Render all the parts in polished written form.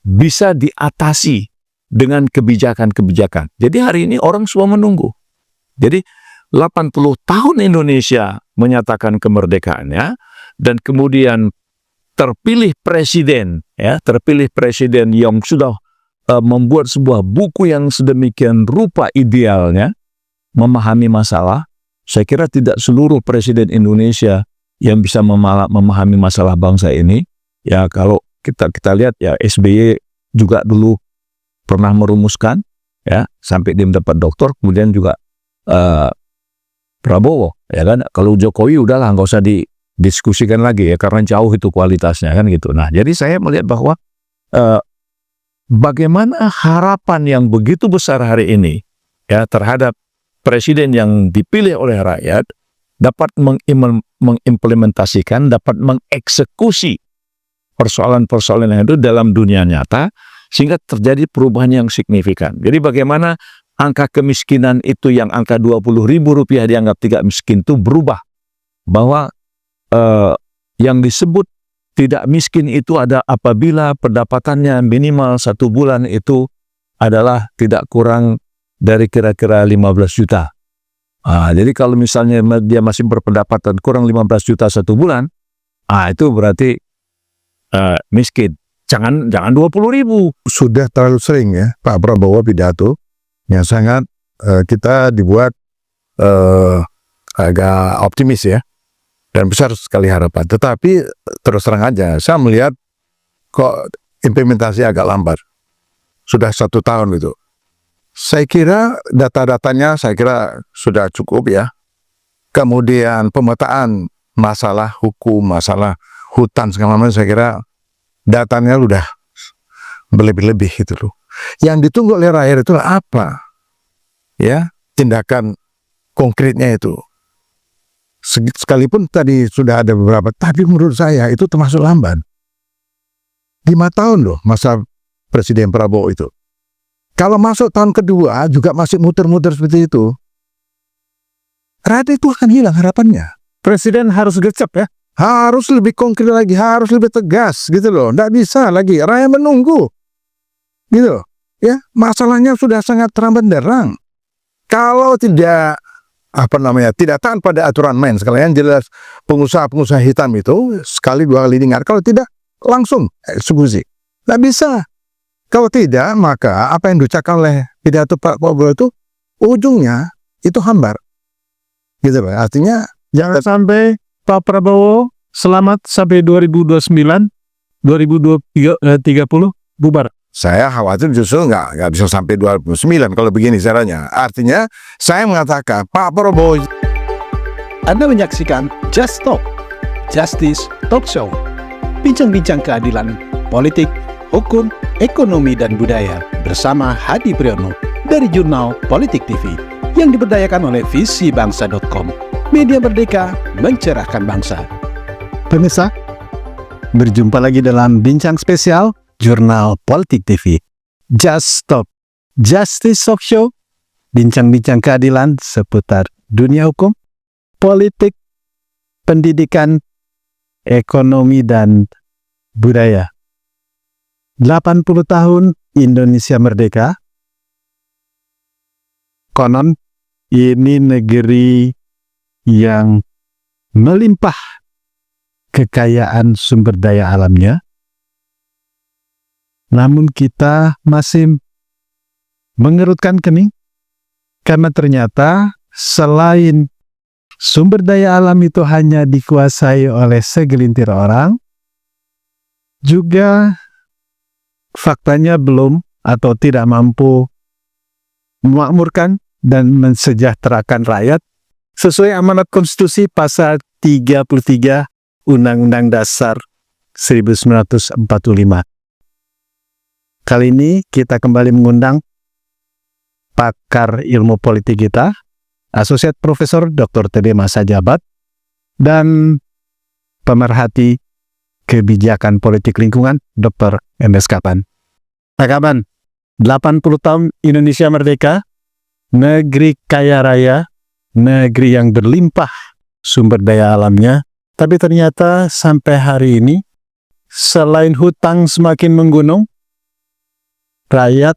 bisa diatasi dengan kebijakan-kebijakan. Jadi hari ini orang semua menunggu. Jadi 80 tahun Indonesia menyatakan kemerdekaannya, dan kemudian terpilih presiden yang sudah membuat sebuah buku yang sedemikian rupa idealnya, memahami masalah. Saya kira tidak seluruh presiden Indonesia yang bisa memahami masalah bangsa ini. Ya kalau kita lihat ya, SBY juga dulu pernah merumuskan ya sampai dia mendapat doktor, kemudian juga Prabowo ya kan. Kalau Jokowi udahlah nggak usah didiskusikan lagi ya, karena jauh itu kualitasnya kan gitu. Nah, jadi saya melihat bahwa bagaimana harapan yang begitu besar hari ini ya terhadap presiden yang dipilih oleh rakyat dapat mengimplementasikan, dapat mengeksekusi persoalan-persoalan yang itu dalam dunia nyata, sehingga terjadi perubahan yang signifikan. Jadi bagaimana angka kemiskinan itu yang angka Rp20.000 dianggap tidak miskin itu berubah. Bahwa yang disebut tidak miskin itu ada apabila pendapatannya minimal 1 bulan itu adalah tidak kurang dari kira-kira 15 juta. Jadi kalau misalnya dia masih berpendapatan kurang 15 juta 1 bulan, itu berarti miskin. Jangan 20.000. Sudah terlalu sering ya Pak Prabowo pidato yang sangat kita dibuat agak optimis ya, dan besar sekali harapan. Tetapi terus terang aja, saya melihat kok implementasi agak lambat. Sudah 1 tahun itu. Saya kira data-datanya sudah cukup ya. Kemudian pemetaan masalah hukum, masalah hutan segala macam, saya kira datanya udah berlebih-lebih gitu loh. Yang ditunggu oleh rakyat itu apa? Ya, tindakan konkretnya itu. Sekalipun tadi sudah ada beberapa, tapi menurut saya itu termasuk lambat. 5 tahun loh masa Presiden Prabowo itu. Kalau masuk tahun kedua juga masih muter-muter seperti itu, rakyat itu akan hilang harapannya. Presiden harus gercep ya. Harus lebih konkret lagi, harus lebih tegas gitu loh. Nggak bisa lagi, rakyat menunggu. Gitu. Ya, masalahnya sudah sangat terang benderang. Kalau tidak tidak taat pada aturan main, sekalian jelas pengusaha-pengusaha hitam itu sekali 2 kali diingat, kalau tidak langsung eksekusi. Nggak bisa. Kalau tidak, maka apa yang diucapkan oleh pidato Pak Prabowo itu ujungnya itu hambar. Gitu Pak. Artinya Jangan sampai Pak Prabowo selamat sampai 2029, 2030 bubar. saya khawatir justru nggak bisa sampai 2029 kalau begini caranya. Artinya saya mengatakan Pak Prabowo. Anda menyaksikan Just Talk, Justice Talk Show. Bincang-bincang keadilan, politik, hukum, ekonomi, dan budaya bersama Hadi Priyono dari Jurnal Politik TV yang diberdayakan oleh visibangsa.com. Media merdeka mencerahkan bangsa. Pemirsa, berjumpa lagi dalam bincang spesial Jurnal Politik TV. Just Talk, Justice Talk Show. Bincang-bincang keadilan seputar dunia hukum, politik, pendidikan, ekonomi, dan budaya. 80 tahun Indonesia merdeka. Konon ini negeri yang melimpah kekayaan sumber daya alamnya. Namun kita masih mengerutkan kening karena ternyata selain sumber daya alam itu hanya dikuasai oleh segelintir orang, juga faktanya belum atau tidak mampu memakmurkan dan mensejahterakan rakyat sesuai amanat konstitusi pasal 33 Undang-Undang Dasar 1945. Kali ini kita kembali mengundang pakar ilmu politik kita, Asosiat Profesor Dr. T.D. Masa Jabat, dan pemerhati kebijakan politik lingkungan Dr. M.S. Kapan. Pak Kapan, 80 tahun Indonesia merdeka, negeri kaya raya, negeri yang berlimpah sumber daya alamnya, tapi ternyata sampai hari ini, selain hutang semakin menggunung, rakyat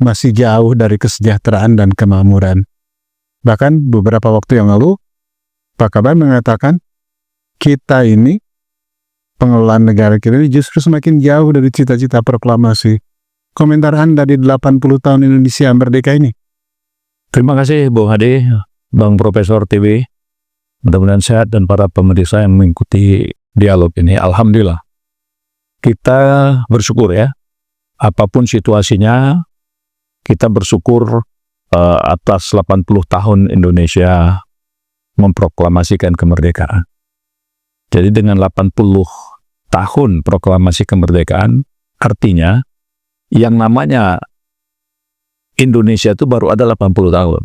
masih jauh dari kesejahteraan dan kemakmuran. Bahkan beberapa waktu yang lalu, Pak Kabar mengatakan, kita ini, pengelolaan negara kita ini justru semakin jauh dari cita-cita proklamasi. Komentar Anda di 80 tahun Indonesia merdeka ini? Terima kasih Bung Hadi, Bang Profesor TV. Mudah-mudahan sehat dan para pemirsa yang mengikuti dialog ini. Alhamdulillah. Kita bersyukur ya. Apapun situasinya, kita bersyukur atas 80 tahun Indonesia memproklamasikan kemerdekaan. Jadi dengan 80 tahun proklamasi kemerdekaan, artinya yang namanya Indonesia itu baru ada 80 tahun.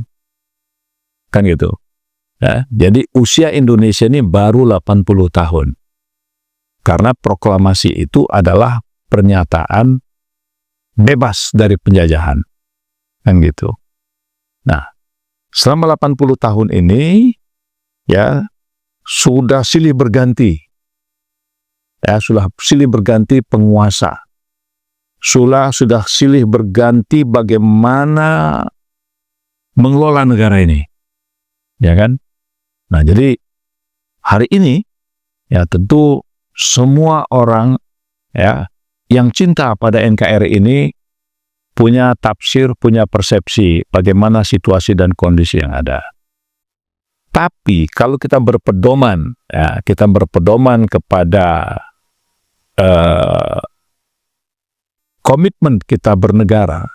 Kan gitu. Ya, jadi usia Indonesia ini baru 80 tahun. Karena proklamasi itu adalah pernyataan bebas dari penjajahan. Kan gitu. Nah, selama 80 tahun ini ya sudah silih berganti. Ya, sudah silih berganti penguasa. Sudah silih berganti bagaimana mengelola negara ini. Ya kan? Nah, jadi hari ini ya tentu semua orang ya yang cinta pada NKRI ini punya tafsir, punya persepsi bagaimana situasi dan kondisi yang ada. Tapi kalau kita berpedoman, ya, kita berpedoman kepada komitmen kita bernegara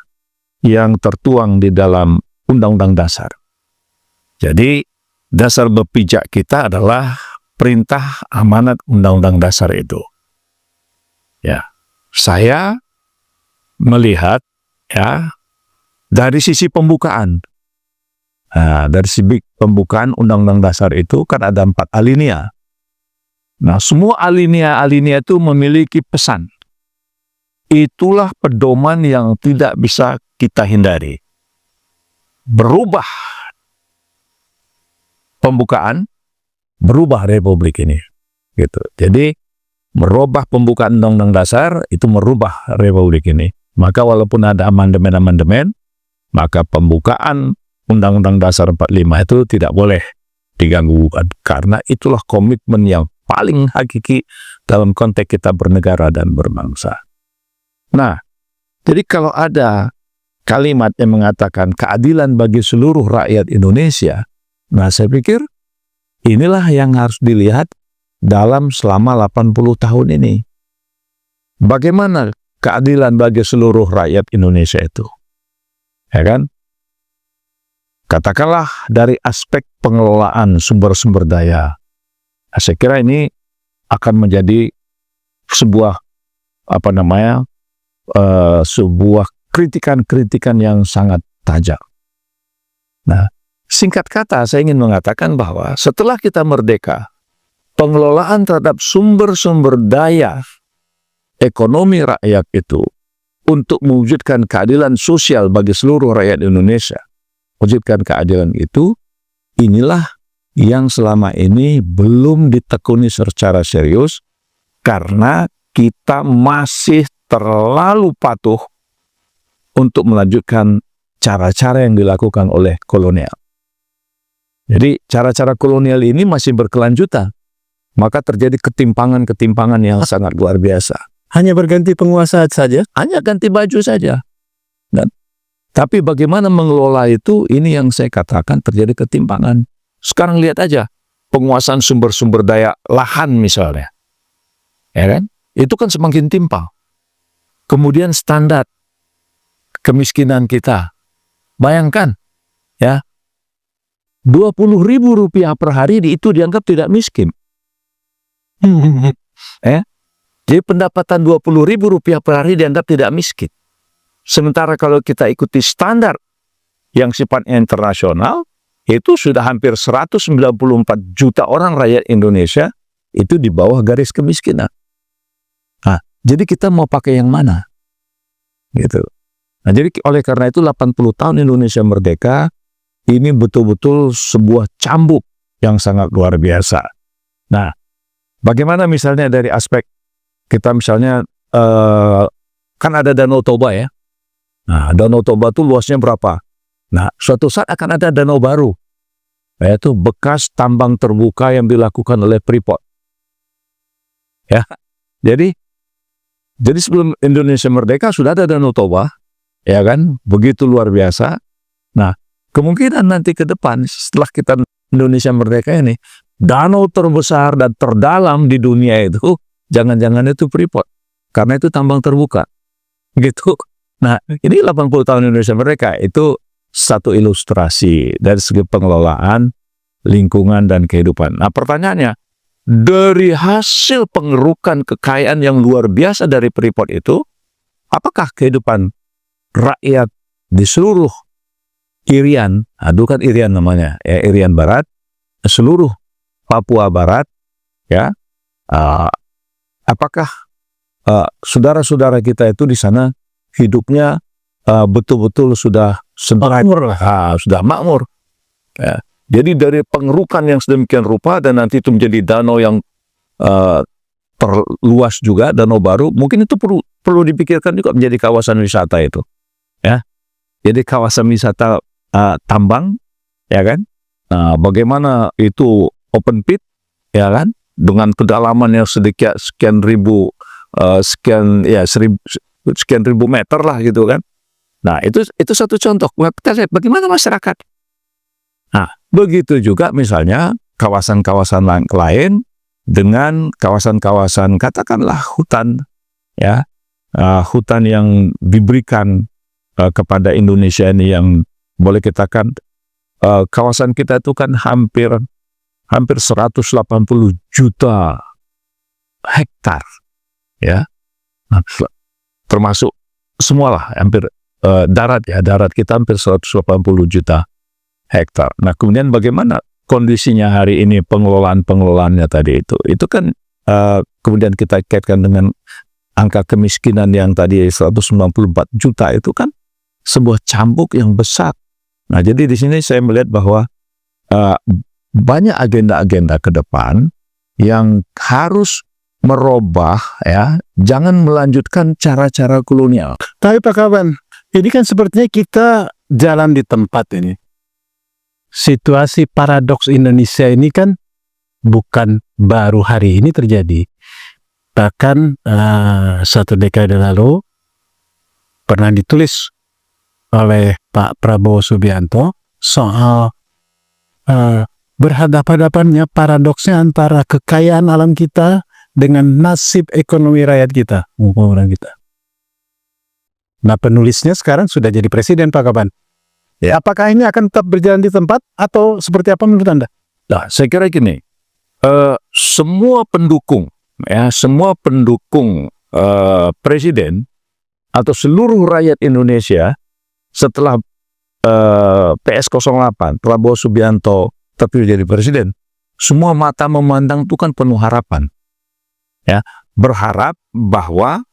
yang tertuang di dalam Undang-Undang Dasar. Jadi dasar berpijak kita adalah perintah amanat Undang-Undang Dasar itu. Ya, saya melihat ya dari sisi pembukaan. Nah, dari sisi pembukaan Undang-Undang Dasar itu kan ada 4 alinea. Nah, semua alinea-alinea itu memiliki pesan. Itulah pedoman yang tidak bisa kita hindari. Berubah pembukaan, berubah republik ini. Gitu. Jadi, merubah pembukaan Undang-Undang Dasar itu merubah republik ini. Maka walaupun ada amandemen-amandemen, maka pembukaan Undang-Undang Dasar 45 itu tidak boleh diganggu. Karena itulah komitmen yang paling hakiki dalam konteks kita bernegara dan berbangsa. Nah, jadi kalau ada kalimat yang mengatakan keadilan bagi seluruh rakyat Indonesia, nah saya pikir inilah yang harus dilihat dalam selama 80 tahun ini. Bagaimana keadilan bagi seluruh rakyat Indonesia itu? Ya kan? Katakanlah dari aspek pengelolaan sumber-sumber daya. Nah, saya kira ini akan menjadi sebuah sebuah kritikan-kritikan yang sangat tajam. Nah, singkat kata saya ingin mengatakan bahwa setelah kita merdeka, pengelolaan terhadap sumber-sumber daya ekonomi rakyat itu untuk mewujudkan keadilan sosial bagi seluruh rakyat Indonesia, mewujudkan keadilan itu, inilah yang selama ini belum ditekuni secara serius karena kita masih terlalu patuh untuk melanjutkan cara-cara yang dilakukan oleh kolonial. Jadi cara-cara kolonial ini masih berkelanjutan, maka terjadi ketimpangan-ketimpangan yang sangat luar biasa. Hanya berganti penguasa saja? Hanya ganti baju saja. Tapi bagaimana mengelola itu, ini yang saya katakan terjadi ketimpangan. Sekarang lihat aja, penguasaan sumber-sumber daya lahan misalnya. Ya kan? Itu kan semakin timpang. Kemudian standar kemiskinan kita. Bayangkan, ya, Rp20.000 per hari itu dianggap tidak miskin. Jadi pendapatan Rp20.000 per hari dianggap tidak miskin. Sementara kalau kita ikuti standar yang sifatnya internasional, itu sudah hampir 194 juta orang rakyat Indonesia itu di bawah garis kemiskinan. Nah, jadi kita mau pakai yang mana? Gitu. Nah, jadi oleh karena itu 80 tahun Indonesia merdeka, ini betul-betul sebuah cambuk yang sangat luar biasa. Nah, bagaimana misalnya dari aspek kita misalnya, kan ada Danau Toba ya, Nah, Danau Toba itu luasnya berapa? Nah, suatu saat akan ada danau baru, yaitu bekas tambang terbuka yang dilakukan oleh Freeport. Ya, jadi sebelum Indonesia merdeka sudah ada Danau Toba, ya kan? Begitu luar biasa. Nah, kemungkinan nanti ke depan setelah kita Indonesia merdeka ini, danau terbesar dan terdalam di dunia itu jangan-jangan itu Freeport, karena itu tambang terbuka, gitu. Nah, ini 80 tahun Indonesia merdeka itu satu ilustrasi dari segi pengelolaan lingkungan dan kehidupan. Nah, pertanyaannya, dari hasil pengerukan kekayaan yang luar biasa dari Freeport itu, apakah kehidupan rakyat di seluruh Irian, bukan Irian namanya, ya Irian Barat, seluruh Papua Barat, ya, apakah saudara-saudara kita itu di sana hidupnya betul-betul sudah makmur, sudah makmur. Ya. Jadi dari pengerukan yang sedemikian rupa dan nanti itu menjadi danau yang terluas juga, danau baru, mungkin itu perlu dipikirkan juga menjadi kawasan wisata itu. Ya, jadi kawasan wisata tambang, ya kan? Nah, bagaimana itu open pit, ya kan? Dengan kedalaman yang sekian ribu meter lah gitu kan. Nah, itu satu contoh. Kita lihat bagaimana masyarakat. Nah, begitu juga misalnya kawasan-kawasan lain dengan kawasan-kawasan katakanlah hutan, ya, hutan yang diberikan kepada Indonesia ini yang boleh katakan kawasan kita itu kan hampir 180 juta hektar, ya, termasuk semualah hampir darat kita hampir 180 juta hektar. Nah, kemudian bagaimana kondisinya hari ini pengelolaannya tadi itu kan kemudian kita kaitkan dengan angka kemiskinan yang tadi 194 juta itu kan sebuah cambuk yang besar. Nah, jadi di sini saya melihat bahwa banyak agenda-agenda ke depan yang harus merubah, ya, jangan melanjutkan cara-cara kolonial. Tapi Pak Kaban, ini kan sepertinya kita jalan di tempat ini. Situasi paradoks Indonesia ini kan bukan baru hari ini terjadi. Bahkan 1 dekade lalu pernah ditulis oleh Pak Prabowo Subianto soal berhadapan-hadapannya paradoksnya antara kekayaan alam kita dengan nasib ekonomi rakyat kita, orang kita. Nah, penulisnya sekarang sudah jadi presiden, Pak Kaban. Ya. Apakah ini akan tetap berjalan di tempat atau seperti apa menurut Anda? Nah, saya kira gini, semua pendukung presiden atau seluruh rakyat Indonesia setelah PS08 Prabowo Subianto terpilih jadi presiden, semua mata memandang itu kan penuh harapan, ya, berharap bahwa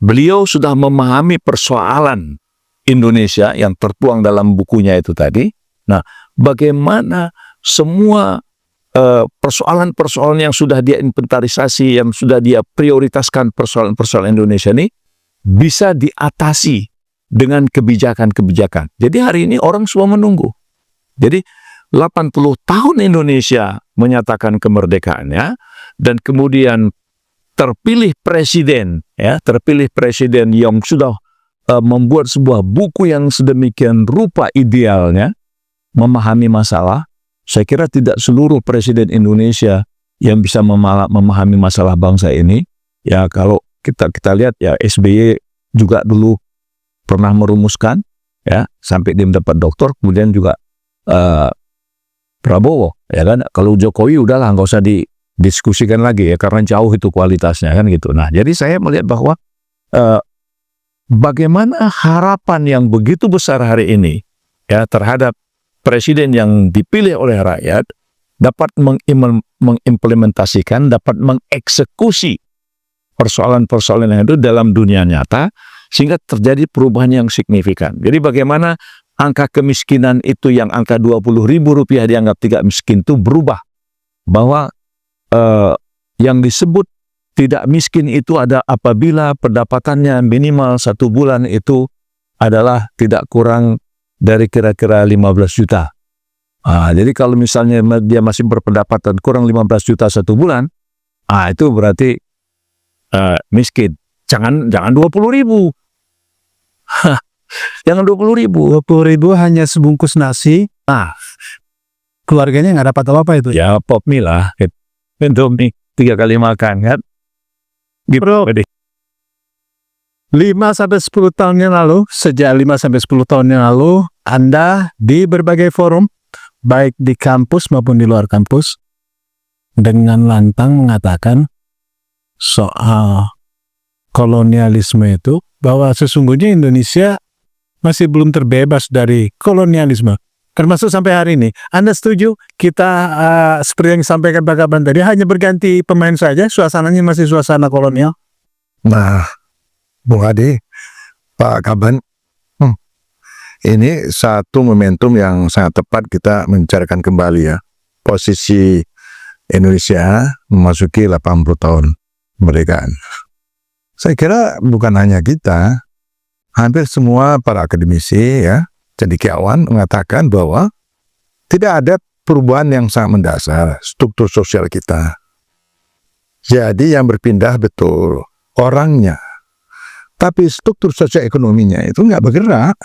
beliau sudah memahami persoalan Indonesia yang tertuang dalam bukunya itu tadi. Nah, bagaimana semua persoalan-persoalan yang sudah dia inventarisasi, yang sudah dia prioritaskan persoalan-persoalan Indonesia ini bisa diatasi dengan kebijakan-kebijakan. Jadi hari ini orang semua menunggu. Jadi 80 tahun Indonesia menyatakan kemerdekaannya dan kemudian terpilih presiden yang sudah membuat sebuah buku yang sedemikian rupa idealnya memahami masalah. Saya kira tidak seluruh presiden Indonesia yang bisa memahami masalah bangsa ini. Ya, kalau kita lihat, ya, SBY juga dulu pernah merumuskan, ya, sampai dia mendapat doktor. Kemudian juga Prabowo, ya kan. Kalau Jokowi udahlah nggak usah didiskusikan lagi, ya, karena jauh itu kualitasnya kan gitu. Nah, jadi saya melihat bahwa bagaimana harapan yang begitu besar hari ini, ya, terhadap presiden yang dipilih oleh rakyat dapat mengimplementasikan, dapat mengeksekusi persoalan-persoalan yang itu dalam dunia nyata sehingga terjadi perubahan yang signifikan. Jadi bagaimana angka kemiskinan itu yang angka Rp20.000 dianggap tidak miskin itu berubah, bahwa yang disebut tidak miskin itu ada apabila pendapatannya minimal 1 bulan itu adalah tidak kurang dari kira-kira 15 juta. Jadi kalau misalnya dia masih berpendapatan kurang 15 juta satu bulan, itu berarti miskin. Jangan 20.000. Jangan 20.000. 20.000 hanya sebungkus nasi. Keluarganya nggak dapat apa-apa itu. Ya pop mie lah. Indomie 3 kali makan kan. Bro, 5-10 tahun yang lalu, sejak 5-10 tahun yang lalu, Anda di berbagai forum, baik di kampus maupun di luar kampus, dengan lantang mengatakan soal kolonialisme itu, bahwa sesungguhnya Indonesia masih belum terbebas dari kolonialisme. Termasuk sampai hari ini. Anda setuju? Kita seperti yang disampaikan Pak Kaban tadi, hanya berganti pemain saja, suasananya masih suasana kolonial. Nah, Bung Adi, Pak Kaban, ini satu momentum yang sangat tepat kita menceritakan kembali ya posisi Indonesia memasuki 80 tahun kemerdekaan. Saya kira bukan hanya kita, hampir semua para akademisi ya, cendekiawan mengatakan bahwa tidak ada perubahan yang sangat mendasar struktur sosial kita. Jadi yang berpindah betul orangnya, tapi struktur sosial ekonominya itu nggak bergerak.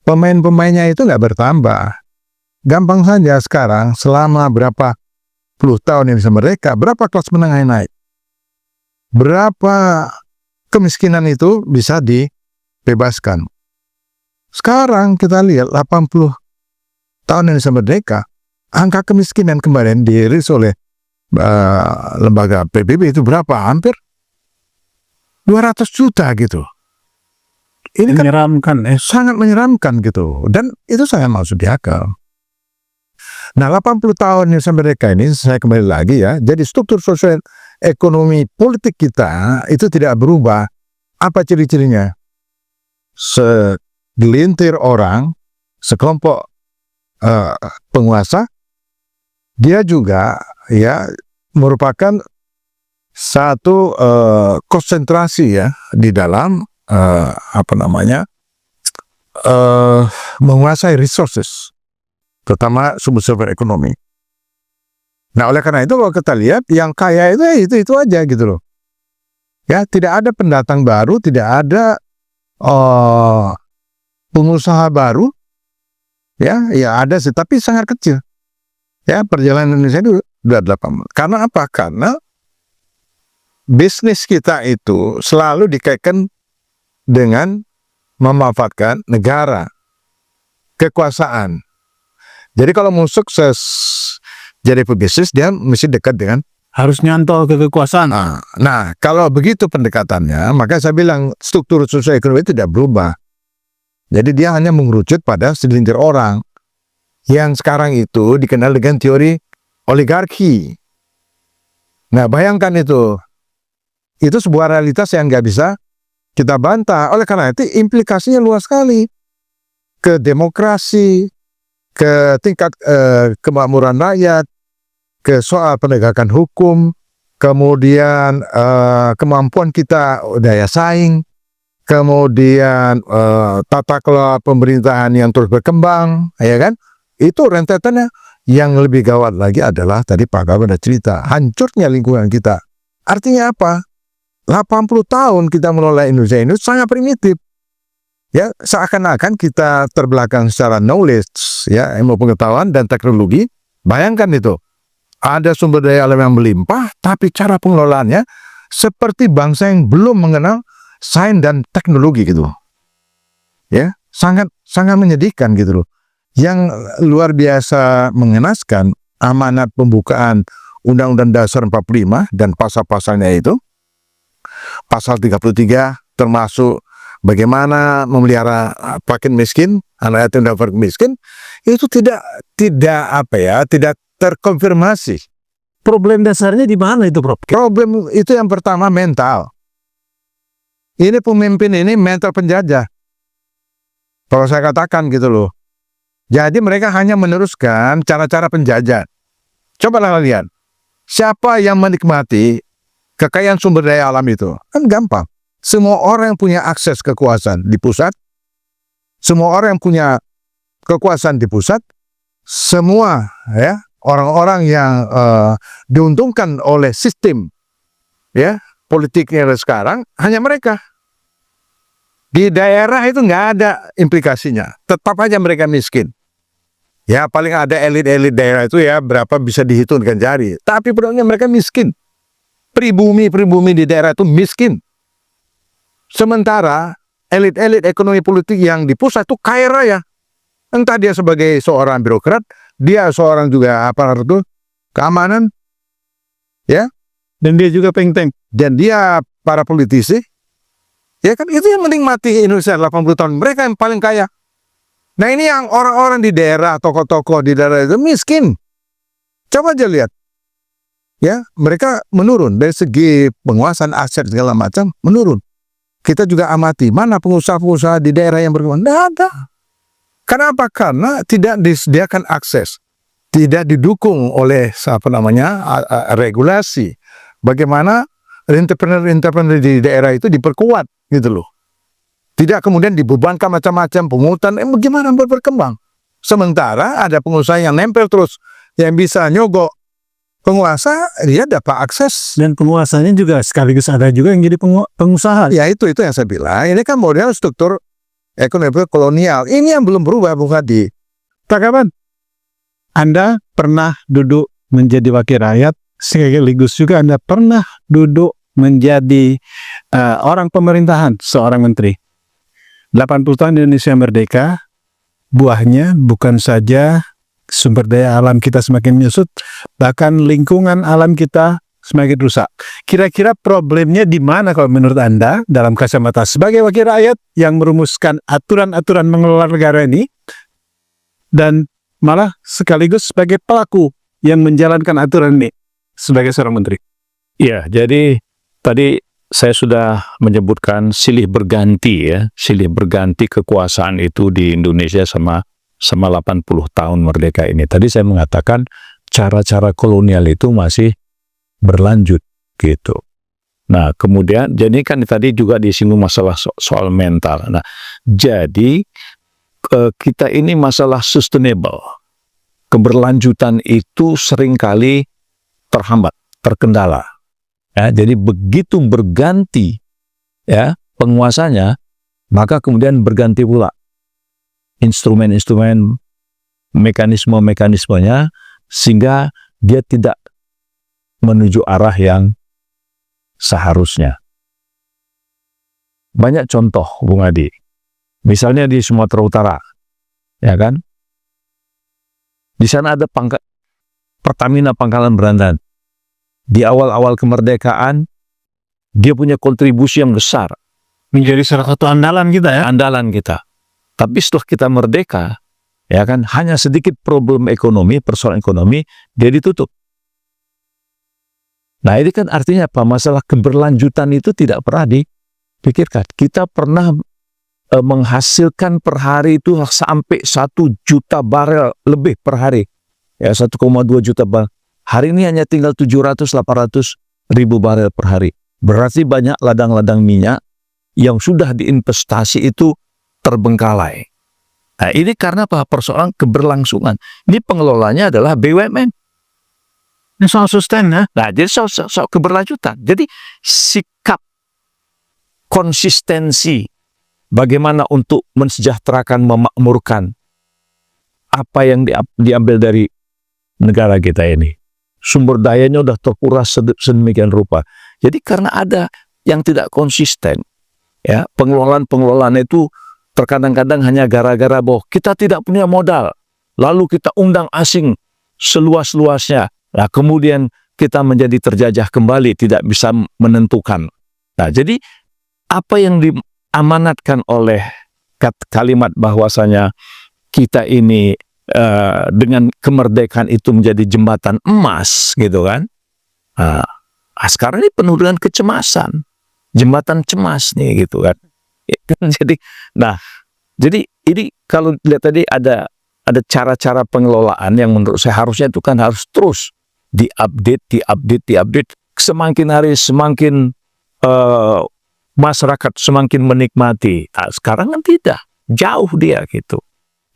Pemain-pemainnya itu nggak bertambah. Gampang saja sekarang selama berapa puluh tahun Indonesia merdeka, berapa kelas menengah yang naik? Berapa kemiskinan itu bisa dibebaskan? Sekarang kita lihat 80 tahun Indonesia merdeka, angka kemiskinan kemarin dirilis oleh lembaga PBB itu berapa? Hampir 200 juta gitu. Ini kan Menyeramkan. sangat menyeramkan gitu. Dan itu sangat masuk di akal. Nah 80 tahun Indonesia merdeka ini, saya kembali lagi ya, jadi struktur sosial ekonomi politik kita itu tidak berubah. Apa ciri-cirinya? Segelintir orang, sekelompok penguasa, dia juga ya merupakan satu konsentrasi ya di dalam menguasai resources, terutama sumber-sumber ekonomi. Nah, oleh karena itu kalau kita lihat yang kaya itu aja gitu loh. Ya, tidak ada pendatang baru, tidak ada pengusaha baru. Ya ada sih, tapi sangat kecil. Ya, perjalanan Indonesia itu udah 8. Karena apa? Karena bisnis kita itu selalu dikaitkan dengan memanfaatkan negara, kekuasaan. Jadi kalau mau sukses jadi pebisnis, dia mesti dekat dengan, Harus nyantol ke kekuasaan. Nah, kalau begitu pendekatannya, maka saya bilang struktur sosial ekonomi tidak berubah. Jadi dia hanya mengerucut pada segelintir orang yang sekarang itu dikenal dengan teori oligarki. Nah, bayangkan itu sebuah realitas yang nggak bisa kita bantah. Oleh karena itu implikasinya luas sekali ke demokrasi, ke tingkat kemakmuran rakyat, ke soal penegakan hukum, kemudian kemampuan kita daya saing, kemudian tata kelola pemerintahan yang terus berkembang, ya kan? Itu rentetannya. Yang lebih gawat lagi adalah tadi Pak Kaban ada cerita, hancurnya lingkungan kita. Artinya apa? 80 tahun kita mengelola Indonesia ini sangat primitif. Ya, seakan-akan kita terbelakang secara knowledge, ya, ilmu pengetahuan dan teknologi. Bayangkan itu. Ada sumber daya alam yang melimpah, tapi cara pengelolaannya seperti bangsa yang belum mengenal sains dan teknologi gitu. Ya, sangat menyedihkan gitu loh. Yang luar biasa mengenaskan, amanat pembukaan Undang-Undang Dasar 45 dan pasal-pasalnya itu, pasal 33 termasuk bagaimana memelihara fakir miskin, anak yatim dan fakir miskin, itu tidak terkonfirmasi. Problem dasarnya di mana itu, Prof? Problem itu yang pertama mental. Ini pemimpin ini mental penjajah. Kalau saya katakan gitu loh. Jadi mereka hanya meneruskan cara-cara penjajah. Cobalah lihat. Siapa yang menikmati kekayaan sumber daya alam itu? Kan gampang. Semua orang yang punya akses kekuasaan di pusat Semua orang yang punya kekuasaan di pusat, semua ya orang-orang yang diuntungkan oleh sistem ya politiknya sekarang hanya mereka. Di daerah itu nggak ada implikasinya, tetap aja mereka miskin. Ya paling ada elit-elit daerah itu ya berapa bisa dihitungkan jari, tapi produknya mereka miskin. Pribumi di daerah itu miskin. Sementara elit-elit ekonomi politik yang di pusat itu kaya raya. Entah dia sebagai seorang birokrat, dia seorang juga aparatur keamanan, ya, Dan dia juga pengteng. dan dia para politisi, ya kan itu yang menikmati Indonesia 80 tahun. Mereka yang paling kaya. Nah ini yang orang-orang di daerah, tokoh-tokoh di daerah itu miskin. Coba aja lihat. Ya, mereka menurun dari segi penguasaan aset segala macam menurun. Kita juga amati mana pengusaha-pengusaha di daerah yang berkembang. Tidak ada. Kenapa? Karena tidak disediakan akses, tidak didukung oleh regulasi. Bagaimana entrepreneur di daerah itu diperkuat gitu loh. Tidak kemudian dibebankan macam-macam pungutan. Bagaimana berkembang? Sementara ada pengusaha yang nempel terus, yang bisa nyogok penguasa, dia dapat akses. Dan penguasanya juga sekaligus ada juga yang jadi pengusaha. Ya itu yang saya bilang. Ini kan model struktur ekonomi kolonial. Ini yang belum berubah, Bung Hadi. Pak Kaban, Anda pernah duduk menjadi wakil rakyat, sekaligus juga Anda pernah duduk menjadi orang pemerintahan, seorang menteri. 80 tahun Indonesia merdeka, buahnya bukan saja sumber daya alam kita semakin menyusut, bahkan lingkungan alam kita semakin rusak. Kira-kira problemnya di mana kalau menurut Anda dalam kacamata sebagai wakil rakyat yang merumuskan aturan-aturan mengelola negara ini, dan malah sekaligus sebagai pelaku yang menjalankan aturan ini sebagai seorang menteri? Ya, jadi tadi saya sudah menyebutkan silih berganti ya, silih berganti kekuasaan itu di Indonesia sama 80 tahun merdeka ini. Tadi saya mengatakan cara-cara kolonial itu masih berlanjut gitu. Nah, kemudian jadi kan tadi juga disinggung masalah soal mental. Nah, jadi kita ini masalah sustainable. Keberlanjutan itu seringkali terhambat, terkendala. Ya, jadi begitu berganti ya penguasanya, maka kemudian berganti pula instrumen-instrumen, mekanisme-mekanismenya, sehingga dia tidak menuju arah yang seharusnya. Banyak contoh, Bung Adi. Misalnya di Sumatera Utara, ya kan? Di sana ada Pertamina Pangkalan Berandan. Di awal-awal kemerdekaan, dia punya kontribusi yang besar. Menjadi salah satu andalan kita ya. Andalan kita. Tapi setelah kita merdeka, ya kan, hanya sedikit problem ekonomi, persoalan ekonomi, dia ditutup. Nah, ini kan artinya apa? Masalah keberlanjutan itu tidak pernah dipikirkan. Kita pernah menghasilkan per hari itu sampai 1 juta barel lebih per hari. Ya, 1,2 juta barel. Hari ini hanya tinggal 700-800 ribu barel per hari. Berarti banyak ladang-ladang minyak yang sudah diinvestasi itu terbengkalai. Nah, ini karena apa? Persoalan keberlangsungan. Ini pengelolanya adalah BUMN. Ini soal sustain ya. Nah, jadi soal keberlanjutan. Jadi sikap konsistensi bagaimana untuk mensejahterakan, memakmurkan apa yang diambil dari negara kita ini. Sumber dayanya udah terkuras sedemikian rupa. Jadi karena ada yang tidak konsisten, ya pengelolaan itu terkadang-kadang hanya gara-gara bahwa kita tidak punya modal, lalu kita undang asing seluas-luasnya. Nah, kemudian kita menjadi terjajah kembali, tidak bisa menentukan. Nah, jadi apa yang diamanatkan oleh kalimat bahwasanya kita ini dengan kemerdekaan itu menjadi jembatan emas, gitu kan? Sekarang ini penuh dengan kecemasan, jembatan cemas nih, gitu kan? Jadi, jadi ini kalau lihat tadi ada cara-cara pengelolaan yang menurut saya harusnya itu kan harus terus diupdate. Semakin hari semakin masyarakat semakin menikmati. Nah, sekarang kan tidak. jauh dia gitu.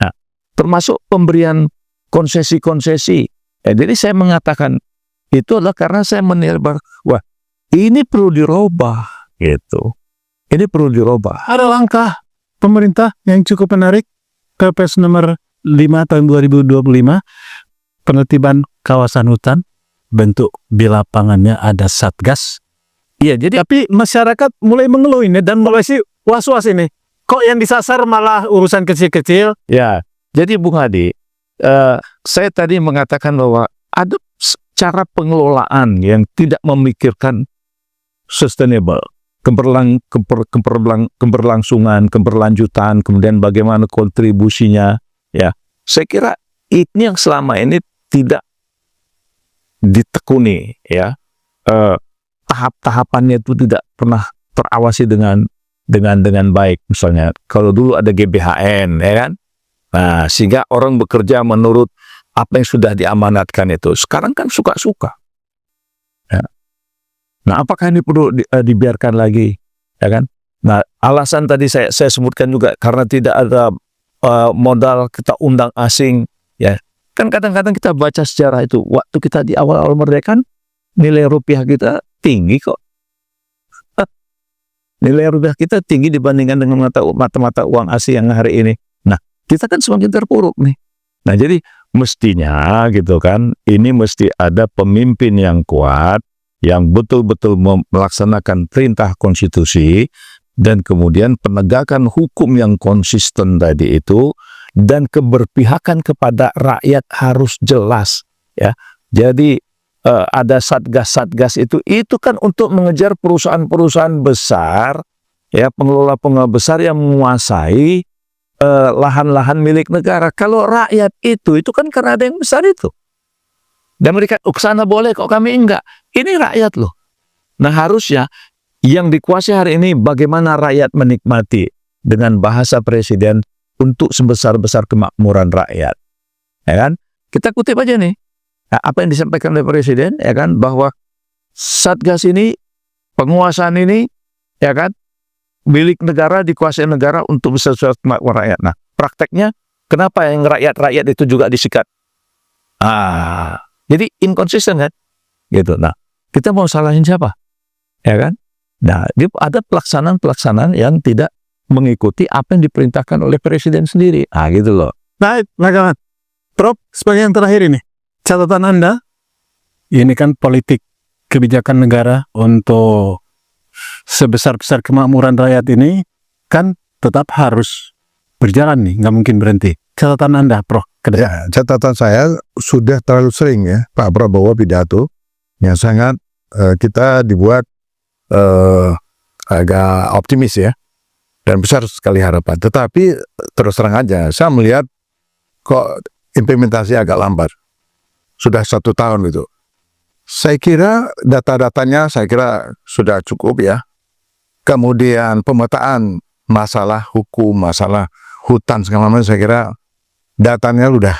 Nah, termasuk pemberian konsesi-konsesi. Jadi saya mengatakan itu adalah karena saya menilai wah, ini perlu dirubah gitu. Ini perlu dirubah. Ada langkah pemerintah yang cukup menarik, Perpres nomor 5 tahun 2025, penertiban kawasan hutan, bentuk di lapangannya ada satgas. Iya, jadi Tapi masyarakat mulai mengeluh ini dan mulai sih was-was ini. Kok yang disasar malah urusan kecil-kecil? ya, jadi Bung Hadi, saya tadi mengatakan bahwa ada cara pengelolaan yang tidak memikirkan sustainable, keberlangsungan, keberlanjutan, kemudian bagaimana kontribusinya. Ya, saya kira ini yang selama ini tidak ditekuni, ya. Tahap-tahapannya itu tidak pernah terawasi dengan baik. Misalnya kalau dulu ada GBHN, ya kan, nah sehingga orang bekerja menurut apa yang sudah diamanatkan itu. Sekarang kan suka-suka. Ya. Nah, apakah ini perlu dibiarkan lagi, ya kan? Nah, alasan tadi saya sebutkan juga karena tidak ada modal, kita undang asing, ya. Kan kadang-kadang kita baca sejarah itu, waktu kita di awal-awal merdeka, nilai rupiah kita tinggi kok. Nilai rupiah kita tinggi dibandingkan dengan mata-mata uang asing yang hari ini. Nah, kita kan semakin terpuruk nih. Nah, jadi mestinya gitu kan, ini mesti ada pemimpin yang kuat, yang betul-betul melaksanakan perintah konstitusi, dan kemudian penegakan hukum yang konsisten tadi itu, dan keberpihakan kepada rakyat harus jelas, ya. Jadi ada satgas-satgas itu kan untuk mengejar perusahaan-perusahaan besar, ya, pengelola-pengelola besar yang menguasai lahan-lahan milik negara. Kalau rakyat itu kan karena ada yang besar itu. Dan mereka, sana boleh kok kami enggak. Ini rakyat loh. Nah, harusnya yang dikuasai hari ini bagaimana rakyat menikmati dengan bahasa presiden untuk sebesar-besar kemakmuran rakyat. Ya kan? Kita kutip aja nih. Nah, apa yang disampaikan oleh presiden, ya kan, bahwa satgas ini, penguasaan ini, ya kan, milik negara, dikuasai negara untuk besar-besar kemakmuran rakyat. Nah, prakteknya kenapa yang rakyat-rakyat itu juga disikat? Jadi inkonsisten kan? Gitu. Nah, kita mau salahin siapa? Ya kan? Nah, ada pelaksanaan-pelaksanaan yang tidak mengikuti apa yang diperintahkan oleh presiden sendiri. Gitu loh. Baik, Nagawan. Prof, sebagai yang terakhir ini, catatan Anda, ini kan politik kebijakan negara untuk sebesar-besar kemakmuran rakyat ini kan tetap harus berjalan nih, nggak mungkin berhenti. Catatan Anda, Prof. Ya, catatan saya sudah terlalu sering ya Pak Prabowo pidato yang sangat kita dibuat agak optimis ya, dan besar sekali harapan. Tetapi terus terang aja, saya melihat kok implementasi agak lambat. Sudah 1 tahun itu. Saya kira data-datanya sudah cukup ya. Kemudian pemetaan masalah hukum, masalah hutan segala macam, saya kira datanya udah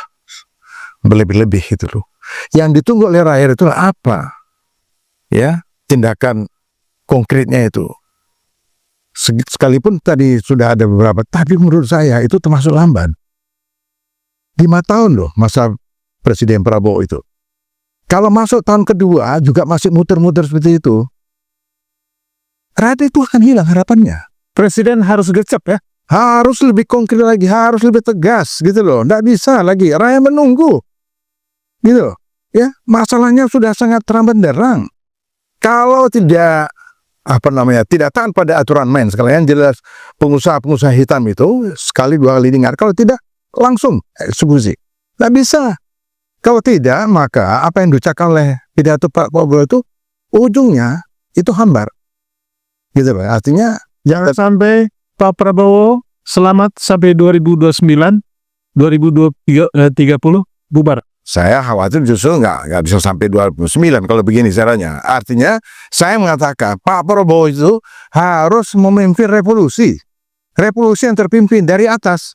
berlebih-lebih gitu loh. Yang ditunggu oleh rakyat itu apa? Ya, tindakan konkretnya itu. Sekalipun tadi sudah ada beberapa, tapi menurut saya itu termasuk lambat. 5 tahun loh masa Presiden Prabowo itu. Kalau masuk tahun kedua juga masih muter-muter seperti itu, rakyat itu akan hilang harapannya. Presiden harus gercep ya. Harus lebih konkret lagi, harus lebih tegas gitu loh. Nggak bisa lagi, rakyat menunggu. Gitu. Ya, masalahnya sudah sangat terang benderang. Kalau tidak tidak taat pada aturan main, sekalian jelas pengusaha-pengusaha hitam itu sekali 2 kali diingat, kalau tidak langsung eksekusi. Nggak bisa. Kalau tidak, maka apa yang diucapkan oleh pidato Pak Prabowo itu ujungnya itu hambar. Gitu Pak. Artinya Jangan sampai Pak Prabowo selamat sampai 2029, 2030 bubar. saya khawatir justru nggak bisa sampai 2029 kalau begini caranya. Artinya saya mengatakan Pak Prabowo itu harus memimpin revolusi. Revolusi yang terpimpin dari atas.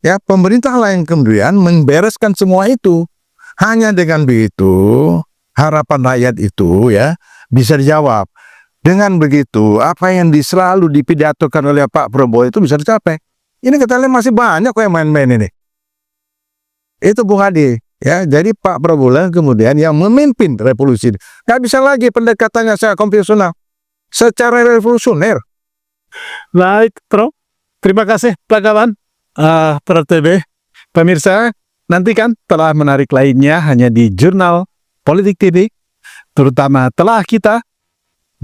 Ya, pemerintah lain kemudian membereskan semua itu. Hanya dengan begitu harapan rakyat itu ya bisa dijawab. Dengan begitu apa yang selalu dipidatokan oleh Pak Prabowo itu bisa dicapai. Ini kita lihat masih banyak kok yang main-main ini. Itu Bung Hadi. Ya, jadi Pak Prabowo lah kemudian yang memimpin revolusi. Nggak bisa lagi pendekatannya secara konvensional, secara revolusioner. Baik, Prof. Terima kasih, Pak Kawan. Prof TB. Pemirsa, nantikan telah menarik lainnya hanya di Jurnal Politik TV, terutama telah kita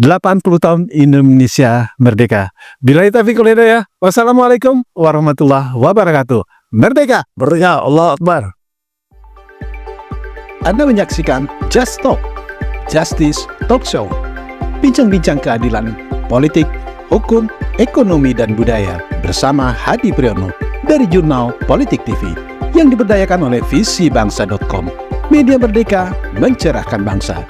80 tahun Indonesia Merdeka. Billahi taufiq wal hidayah. Wassalamualaikum warahmatullahi wabarakatuh. Merdeka! Merdeka, Allah Akbar. Anda menyaksikan Just Talk, Justice Talk Show. Bincang-bincang keadilan, politik, hukum, ekonomi, dan budaya bersama Hadi Priyono dari Jurnal Politik TV yang diberdayakan oleh visibangsa.com. Media merdeka mencerahkan bangsa.